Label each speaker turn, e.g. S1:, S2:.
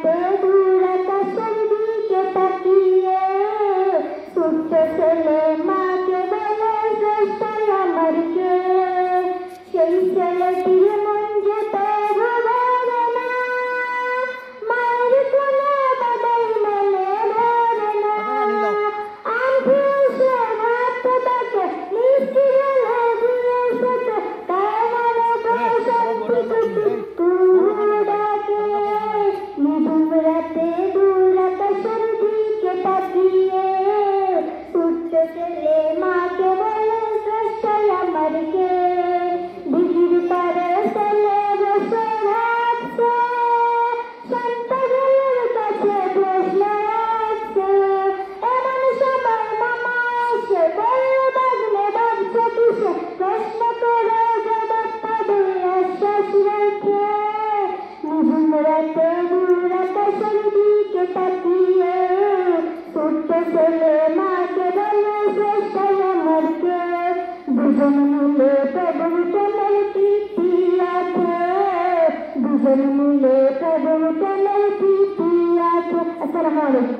S1: রাতে দূর আকাশের দিকে তাকিয়ে ছোট্ট ছেলে মাকে বলে স্রষ্টাই আমার কে। সেই ছেলেটির মন যেতে ভরে না, মায়ের কোলে বাবাই মেলে ধরে না। আমি এসে রাত ডাকে মিষ্টি গেলে দিয়ে এসেছে, তাই মনে করে সত্যি ডাকে। নিঝুম রাতে দূর আকাশের দিকে তাকিয়ে ছোট্ট ছেলে মাকে বলে স্রষ্টাই আমার কে। দিঘির পাড়ে ছেলে বসে ভাবছে, শান্ত জলের কাছে প্রশ্ন রাখছে। এমন সময় মামা এসে বলল, বাগনে ভাবছো কিসে? প্রশ্ন করে জবাব পাবে আশ্বাস রেখে। নিঝুম রাতে দূর আকাশের দিকে তাকিয়ে ছোট্ট ছেলে মাকে বলে স্রষ্টাই আমার কে। দুজন মিলে প্রভুর প্রেমের প্রীতি আছে, দুজন মিলে প্রভুর প্রেমের প্রীতি আছে। আসসালামু আলাইকুম।